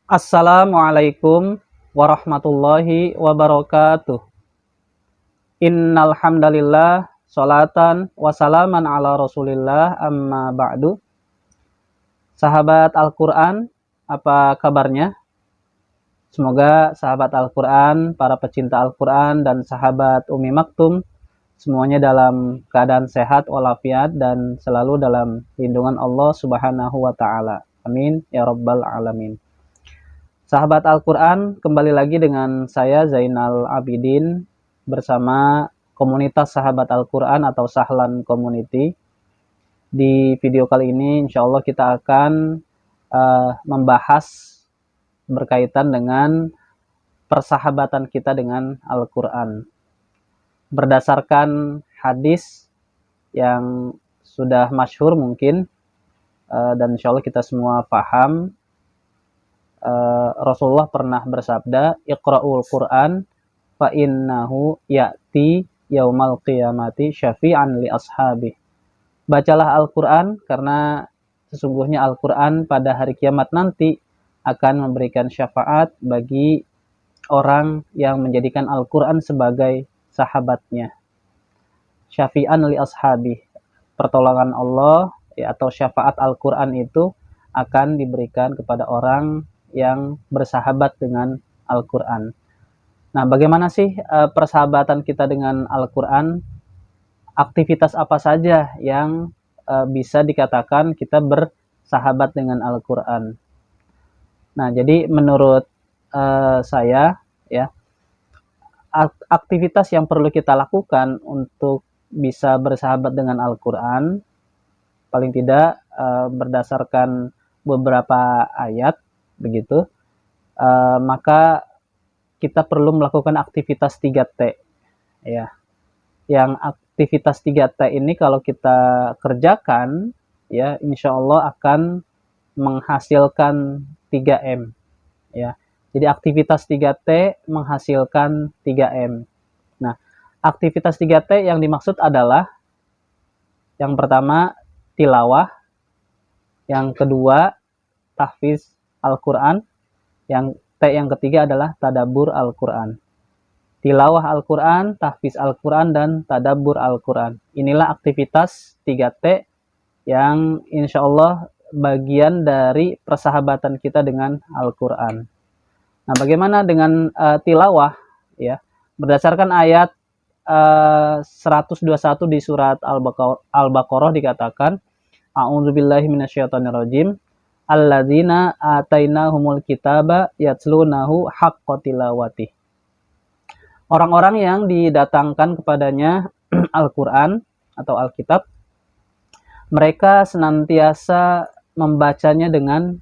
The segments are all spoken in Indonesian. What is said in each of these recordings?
Assalamualaikum warahmatullahi wabarakatuh. Innal hamdalillah sholatan wasalaman ala Rasulillah amma ba'du. Sahabat Al-Qur'an, apa kabarnya? Semoga sahabat Al-Qur'an, para pecinta Al-Qur'an dan sahabat Umi Maktum semuanya dalam keadaan sehat walafiat dan selalu dalam lindungan Allah Subhanahu wa taala. Amin ya rabbal alamin. Sahabat Al-Quran, kembali lagi dengan saya Zainal Abidin bersama komunitas sahabat Al-Quran atau Sahlan Community. Di video kali ini insya Allah kita akan membahas berkaitan dengan persahabatan kita dengan Al-Quran. Berdasarkan hadis yang sudah masyhur mungkin dan insya Allah kita semua paham, Rasulullah pernah bersabda, "Iqra'ul Qur'an fa innahu ya'ti yaumal qiyamati syafi'an li ashabi." Bacalah Al-Qur'an karena sesungguhnya Al-Qur'an pada hari kiamat nanti akan memberikan syafaat bagi orang yang menjadikan Al-Qur'an sebagai sahabatnya. Syafi'an li ashabi. Pertolongan Allah ya, atau syafaat Al-Qur'an itu akan diberikan kepada orang yang bersahabat dengan Al-Quran. Nah, bagaimana sih persahabatan kita dengan Al-Quran? Aktivitas apa saja yang bisa dikatakan kita bersahabat dengan Al-Quran? Nah, jadi menurut saya, ya, aktivitas yang perlu kita lakukan untuk bisa bersahabat dengan Al-Quran, paling tidak berdasarkan beberapa ayat, begitu, maka kita perlu melakukan aktivitas 3T ya. Yang aktivitas 3T ini kalau kita kerjakan ya, insya Allah akan menghasilkan 3M ya. Jadi aktivitas 3T menghasilkan 3M. Nah, aktivitas 3T yang dimaksud adalah yang pertama tilawah, yang kedua tahfiz Al-Quran, yang ketiga adalah tadabbur Al-Quran. Tilawah Al-Quran, tahfiz Al-Quran, dan tadabbur Al-Quran. Inilah aktivitas 3T yang insya Allah bagian dari persahabatan kita dengan Al-Quran. Nah, bagaimana dengan tilawah? Ya, berdasarkan ayat 121 di surat Al-Baqarah dikatakan, A'udzubillahi minasyaitonirrajim. Alladzina atainahumul kitaba yatlunahu haqqa tilawati. Orang-orang yang didatangkan kepadanya Al-Quran atau Alkitab, mereka senantiasa membacanya dengan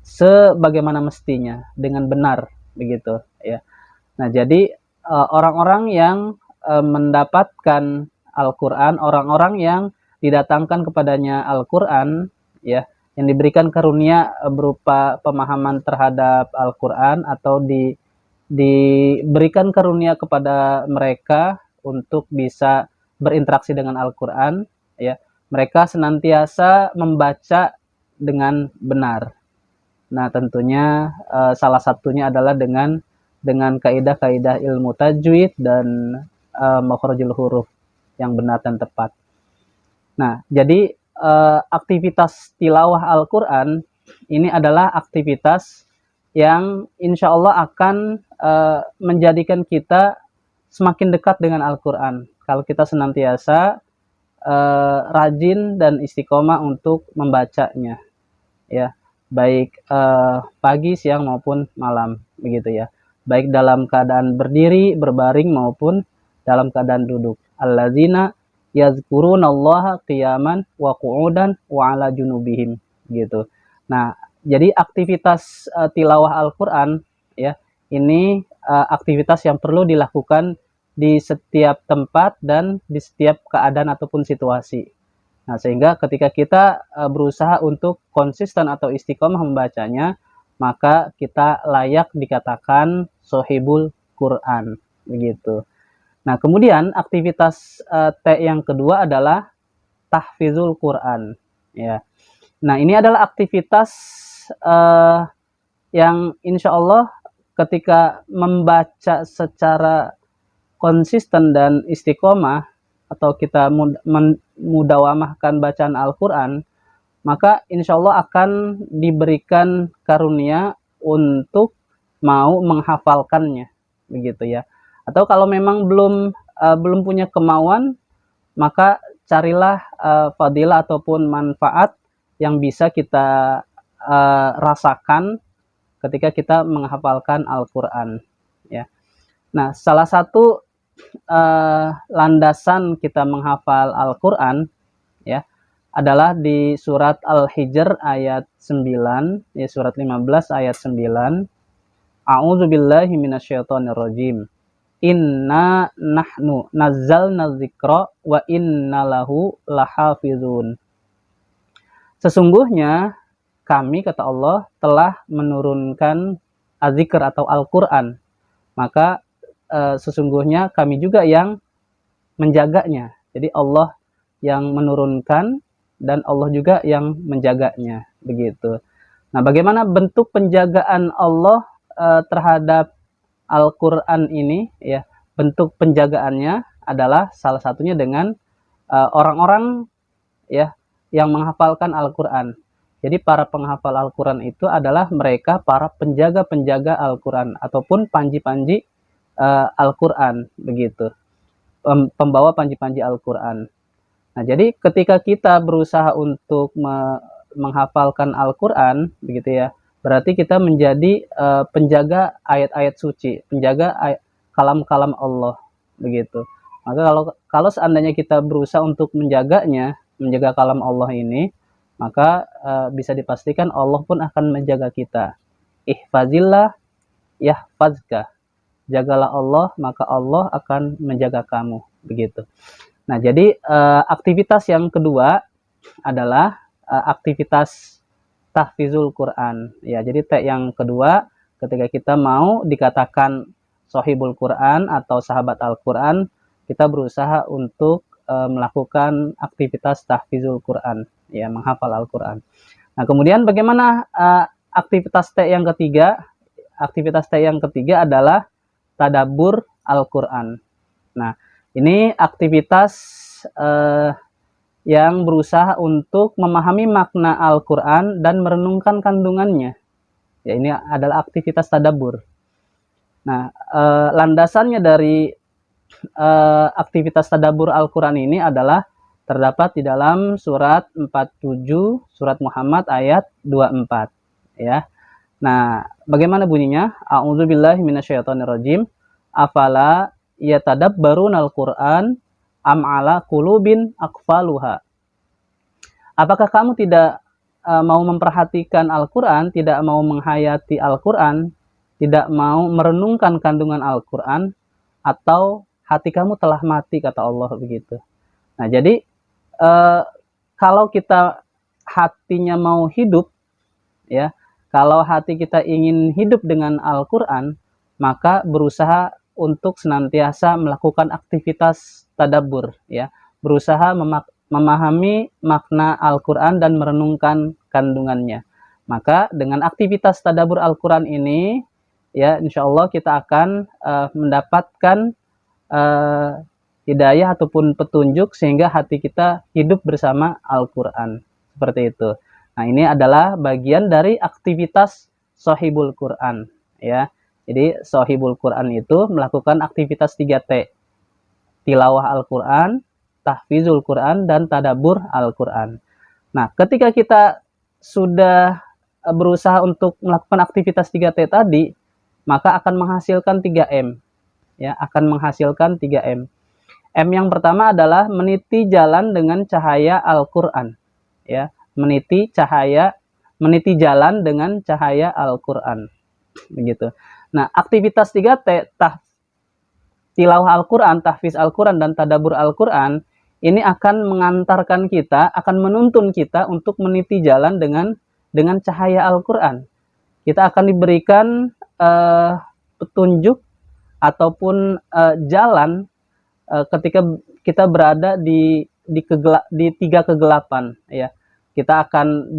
sebagaimana mestinya, dengan benar, begitu ya. Nah, jadi orang-orang yang mendapatkan Al-Quran, orang-orang yang didatangkan kepadanya Al-Quran, ya, yang diberikan karunia berupa pemahaman terhadap Al-Quran atau diberikan karunia kepada mereka untuk bisa berinteraksi dengan Al-Quran, ya, mereka senantiasa membaca dengan benar. Nah, tentunya salah satunya adalah dengan kaidah-kaidah ilmu tajwid dan makhrajul huruf yang benar dan tepat. Nah, jadi aktivitas tilawah Al-Quran ini adalah aktivitas yang insya Allah akan menjadikan kita semakin dekat dengan Al-Quran. Kalau kita senantiasa rajin dan istiqomah untuk membacanya, ya, baik pagi, siang maupun malam, begitu ya. Baik dalam keadaan berdiri, berbaring maupun dalam keadaan duduk. Alladzina yazkurunallaha qiyaman wa qu'udan wa ala junubihim, gitu. Nah, jadi aktivitas tilawah Al-Qur'an ya, ini aktivitas yang perlu dilakukan di setiap tempat dan di setiap keadaan ataupun situasi. Nah, sehingga ketika kita berusaha untuk konsisten atau istiqomah membacanya, maka kita layak dikatakan sohibul Quran, begitu. Nah, kemudian aktivitas T yang kedua adalah tahfizul Quran. Ya. Nah, ini adalah aktivitas yang insya Allah ketika membaca secara konsisten dan istiqomah, atau kita mudawamahkan bacaan Al-Quran, maka insya Allah akan diberikan karunia untuk mau menghafalkannya, begitu ya. Atau kalau memang belum punya kemauan, maka carilah fadilah ataupun manfaat yang bisa kita rasakan ketika kita menghafalkan Al-Quran, ya. Nah, salah satu landasan kita menghafal Al-Quran, ya, adalah di surat Al-Hijr ayat 9, ya, surat 15 ayat 9. A'udzubillahi minasyaitonirrajim. Inna nahnu nazzalna dzikra wa inna lahu lahafizun. Sesungguhnya kami, kata Allah, telah menurunkan az-zikr atau Al-Quran. Maka sesungguhnya kami juga yang menjaganya. Jadi Allah yang menurunkan dan Allah juga yang menjaganya, begitu. Nah, bagaimana bentuk penjagaan Allah terhadap Al-Quran ini, ya? Bentuk penjagaannya adalah salah satunya dengan orang-orang, ya, yang menghafalkan Al-Quran. Jadi para penghafal Al-Quran itu adalah mereka para penjaga-penjaga Al-Quran ataupun panji-panji Al-Quran, begitu, pembawa panji-panji Al-Quran. Nah, jadi ketika kita berusaha untuk menghafalkan Al-Quran, begitu ya, berarti kita menjadi penjaga ayat-ayat suci, penjaga kalam-kalam Allah, begitu. Maka kalau seandainya kita berusaha untuk menjaganya, menjaga kalam Allah ini, maka bisa dipastikan Allah pun akan menjaga kita. Ihfazillah yahfazka. Jagalah Allah, maka Allah akan menjaga kamu, begitu. Nah, jadi aktivitas yang kedua adalah aktivitas tahfizul Quran. Ya, jadi yang kedua, ketika kita mau dikatakan sahibul Quran atau sahabat Al-Quran, kita berusaha untuk melakukan aktivitas tahfizul Quran, ya, menghafal Al-Quran. Nah, kemudian bagaimana aktivitas yang ketiga? Aktivitas yang ketiga adalah tadabbur Al-Quran. Nah, ini aktivitas yang berusaha untuk memahami makna Al-Quran dan merenungkan kandungannya. Ya, ini adalah aktivitas tadabbur. Nah, landasannya dari aktivitas tadabbur Al-Quran ini adalah terdapat di dalam surat 47, surat Muhammad ayat 24. Ya. Nah, bagaimana bunyinya? A'udzubillahi minasyaitonirrajim. Afala yatadabbarunal Qur'an am ala qulubin aqfaluha. Apakah kamu tidak mau memperhatikan Al-Qur'an, tidak mau menghayati Al-Qur'an, tidak mau merenungkan kandungan Al-Qur'an, atau hati kamu telah mati, kata Allah, begitu. Nah, jadi kalau kita hatinya mau hidup, ya, kalau hati kita ingin hidup dengan Al-Quran, maka berusaha untuk senantiasa melakukan aktivitas tadabbur, ya, berusaha memahami makna Al-Quran dan merenungkan kandungannya. Maka dengan aktivitas tadabbur Al-Quran ini, ya, insya Allah kita akan mendapatkan hidayah ataupun petunjuk sehingga hati kita hidup bersama Al-Quran, seperti itu. Nah, ini adalah bagian dari aktivitas Shahibul Quran, ya. Jadi Shahibul Quran itu melakukan aktivitas 3T. Tilawah Al-Quran, tahfizul Quran, dan tadabbur Al-Quran. Nah, ketika kita sudah berusaha untuk melakukan aktivitas 3T tadi, maka akan menghasilkan 3M. Ya, akan menghasilkan 3M. M yang pertama adalah meniti jalan dengan cahaya Al-Quran, ya. Meniti jalan dengan cahaya Al-Quran, begitu. Nah, aktivitas 3T, tilawah Al-Quran, tahfiz Al-Quran, dan tadabbur Al-Quran, ini akan mengantarkan kita, akan menuntun kita untuk meniti jalan dengan cahaya Al-Quran. Kita akan diberikan petunjuk ataupun jalan ketika kita berada di 3 kegelapan, ya. Kita akan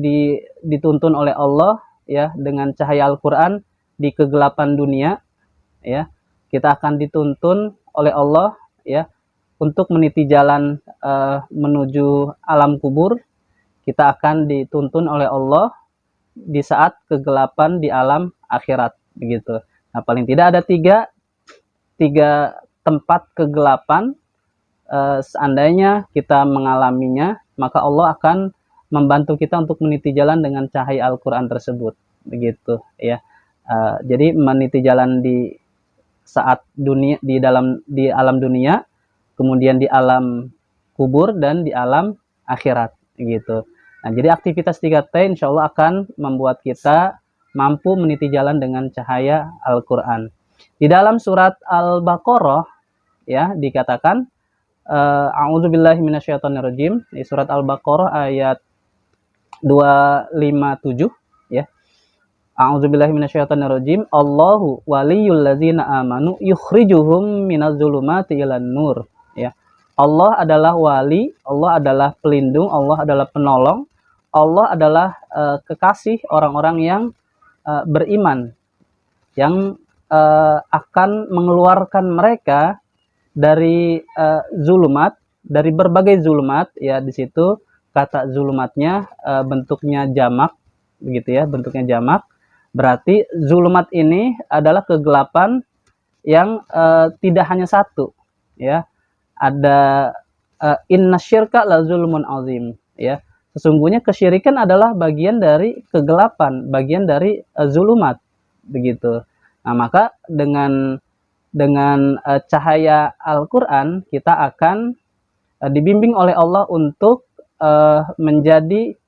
dituntun oleh Allah ya dengan cahaya Al-Qur'an di kegelapan dunia, ya. Kita akan dituntun oleh Allah, ya, untuk meniti jalan menuju alam kubur. Kita akan dituntun oleh Allah di saat kegelapan di alam akhirat, begitu. Nah, paling tidak ada tiga tempat kegelapan. Seandainya kita mengalaminya, maka Allah akan membantu kita untuk meniti jalan dengan cahaya Al-Quran tersebut, begitu ya. Jadi meniti jalan di saat dunia, di alam dunia, kemudian di alam kubur, dan di alam akhirat, gitu. Nah, jadi aktivitas 3T insya Allah akan membuat kita mampu meniti jalan dengan cahaya Al-Quran. Di dalam surat Al-Baqarah, ya, dikatakan a'udzubillahi minasyaitonirrajim, di surat Al-Baqarah ayat 257, ya. A'udzubillahi minasyaitonirrajim. Allahu waliyul ladzina amanu yukhrijuhum minadz zulumati ilan nur, ya. Allah adalah wali, Allah adalah pelindung, Allah adalah penolong, Allah adalah kekasih orang-orang yang beriman, yang akan mengeluarkan mereka dari zulumat, dari berbagai zulumat, ya. Di situ kata zulumatnya bentuknya jamak, begitu ya, bentuknya jamak. Berarti zulumat ini adalah kegelapan yang tidak hanya satu, ya. Ada innasyirka la zulmun azim, ya. Sesungguhnya kesyirikan adalah bagian dari kegelapan, bagian dari zulumat, begitu. Nah, maka dengan cahaya Al-Quran kita akan dibimbing oleh Allah untuk menjadi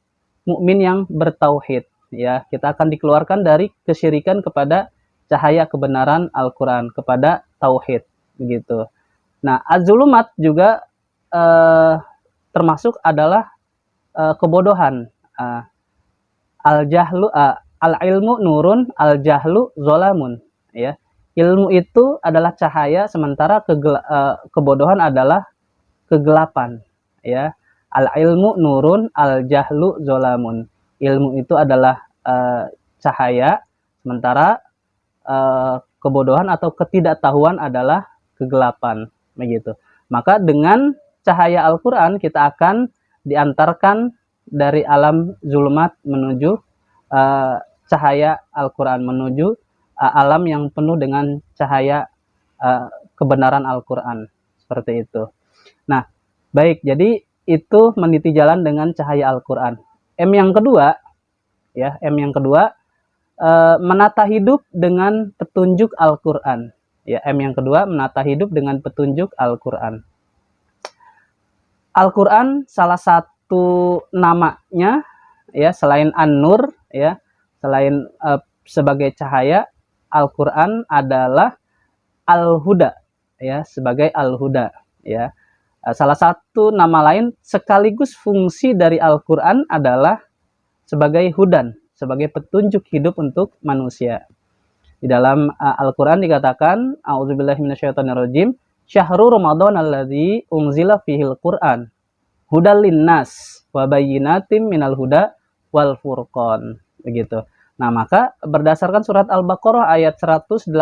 mukmin yang bertauhid, ya. Kita akan dikeluarkan dari kesyirikan kepada cahaya kebenaran Al-Quran, kepada tauhid, begitu. Nah, az-zulumat juga termasuk adalah kebodohan. Al-jahlu, al-ilmu nurun, al-jahlu zolamun, ya. Ilmu itu adalah cahaya, sementara kebodohan adalah kegelapan, ya. Al-ilmu nurun, al-jahlu zolamun. Ilmu itu adalah cahaya, sementara kebodohan atau ketidaktahuan adalah kegelapan, begitu. Maka dengan cahaya Al-Quran kita akan diantarkan dari alam zulumat menuju cahaya Al-Quran, menuju alam yang penuh dengan cahaya kebenaran Al-Quran, seperti itu. Nah, baik, jadi itu meniti jalan dengan cahaya Al-Quran. M yang kedua, ya, M yang kedua, menata hidup dengan petunjuk Al-Quran. Ya, M yang kedua, menata hidup dengan petunjuk Al-Quran. Al-Quran salah satu namanya, ya, selain An-Nur, ya, selain sebagai cahaya, Al-Quran adalah Al-Huda, ya, sebagai Al-Huda, ya. Salah satu nama lain sekaligus fungsi dari Al-Quran adalah sebagai hudan, sebagai petunjuk hidup untuk manusia. Di dalam Al-Quran dikatakan, a'udzubillahi minasyaitonirrajim, syahrul Ramadan alladzi unzila fihil Qur'an hudal linnas wa bayyinatim minal huda wal furqan, begitu. Nah, maka berdasarkan surat Al-Baqarah ayat 185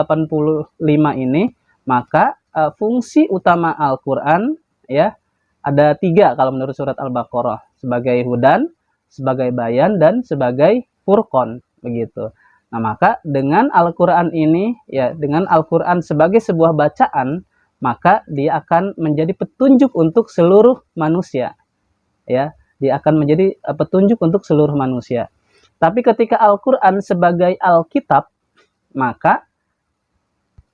ini, maka fungsi utama Al-Quran, ya, ada 3 kalau menurut surat Al-Baqarah, sebagai hudan, sebagai bayan, dan sebagai furqan, begitu. Nah, maka dengan Al-Quran ini, ya, dengan Al-Quran sebagai sebuah bacaan, maka dia akan menjadi petunjuk untuk seluruh manusia, ya. Dia akan menjadi petunjuk untuk seluruh manusia. Tapi ketika Al-Quran sebagai Alkitab, maka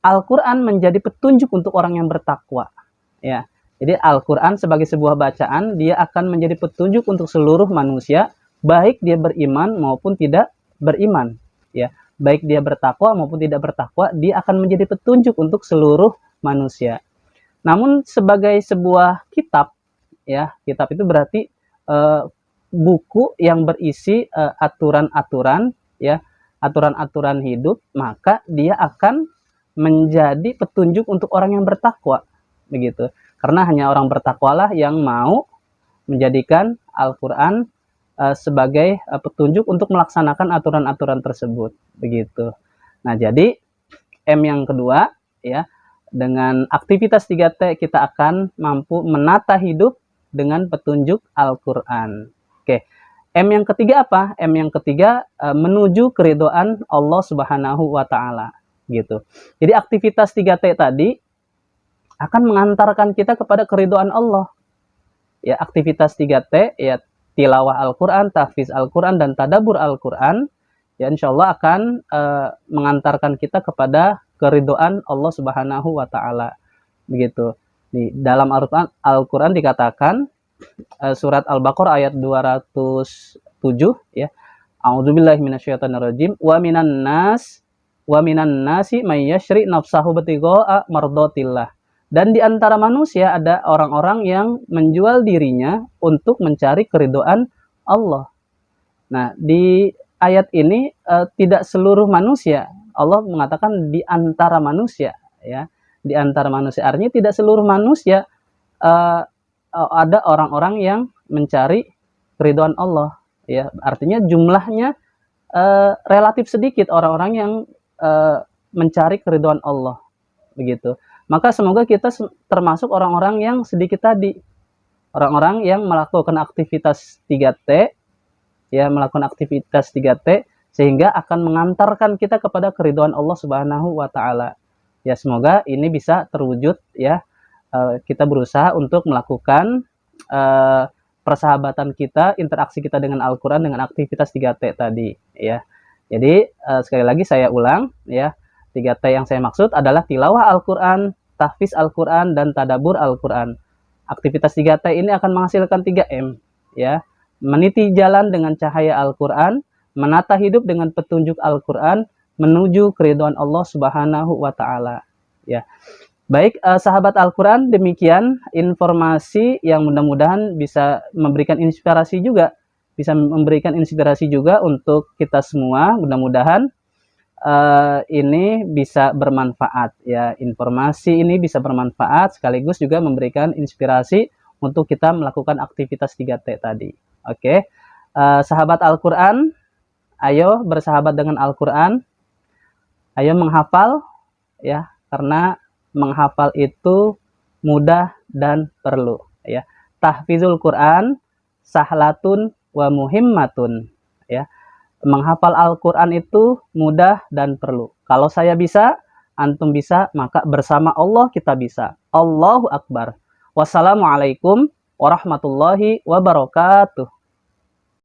Al-Quran menjadi petunjuk untuk orang yang bertakwa, ya. Jadi Al-Quran sebagai sebuah bacaan, dia akan menjadi petunjuk untuk seluruh manusia, baik dia beriman maupun tidak beriman, ya. Baik dia bertakwa maupun tidak bertakwa, dia akan menjadi petunjuk untuk seluruh manusia. Namun sebagai sebuah kitab, ya, kitab itu berarti buku yang berisi aturan-aturan, ya, aturan-aturan hidup, maka dia akan menjadi petunjuk untuk orang yang bertakwa, begitu. Karena hanya orang bertakwalah yang mau menjadikan Al-Quran sebagai petunjuk untuk melaksanakan aturan-aturan tersebut, begitu. Nah, jadi M yang kedua, ya, dengan aktivitas 3T kita akan mampu menata hidup dengan petunjuk Al-Quran. Oke, M yang ketiga apa? M yang ketiga menuju keridhaan Allah Subhanahu wa Ta'ala, gitu. Jadi aktivitas 3T tadi akan mengantarkan kita kepada keridhaan Allah. Ya, aktivitas 3T, ya, tilawah Al-Quran, tahfiz Al-Quran, dan tadabbur Al-Quran, ya, insya Allah akan mengantarkan kita kepada keridhaan Allah Subhanahu wa Ta'ala, begitu. Di dalam Al-Quran dikatakan, surat Al-Baqarah ayat 207, ya, a'udzubillahi minasyaitonirrajim, wa minan nasi may yashri nafsahu batigha'a mardatillah. Dan di antara manusia ada orang-orang yang menjual dirinya untuk mencari keridhaan Allah. Nah, di ayat ini tidak seluruh manusia. Allah mengatakan di antara manusia, ya. Di antara manusia artinya tidak seluruh manusia ada orang-orang yang mencari keridhaan Allah, ya. Artinya jumlahnya relatif sedikit orang-orang yang mencari keridhaan Allah, begitu. Maka semoga kita termasuk orang-orang yang sedikit tadi, orang-orang yang melakukan aktivitas 3T, ya, melakukan aktivitas 3T sehingga akan mengantarkan kita kepada keridhaan Allah Subhanahu wa Ta'ala. Ya, semoga ini bisa terwujud, ya. Kita berusaha untuk melakukan persahabatan kita, interaksi kita dengan Al-Quran dengan aktivitas 3T tadi, ya. Jadi sekali lagi saya ulang, ya, 3T yang saya maksud adalah tilawah Al-Quran, tahfiz Al-Quran, dan tadabbur Al-Quran. Aktivitas 3T ini akan menghasilkan 3M, ya. Meniti jalan dengan cahaya Al-Quran, menata hidup dengan petunjuk Al-Quran, menuju keridhaan Allah Subhanahu wa Ta'ala, ya. Baik, sahabat Al-Quran, demikian informasi yang mudah-mudahan bisa memberikan inspirasi juga, untuk kita semua. Mudah-mudahan ini bisa bermanfaat, ya. Informasi ini bisa bermanfaat sekaligus juga memberikan inspirasi untuk kita melakukan aktivitas 3T tadi. Oke, sahabat Al-Quran, ayo bersahabat dengan Al-Quran, ayo menghafal, ya, karena menghafal itu mudah dan perlu, ya. Tahfizul Quran sahlatun wa muhimmatun, ya. Menghafal Al-Quran itu mudah dan perlu. Kalau saya bisa, antum bisa, maka bersama Allah kita bisa. Allahu Akbar. Wassalamualaikum warahmatullahi wabarakatuh.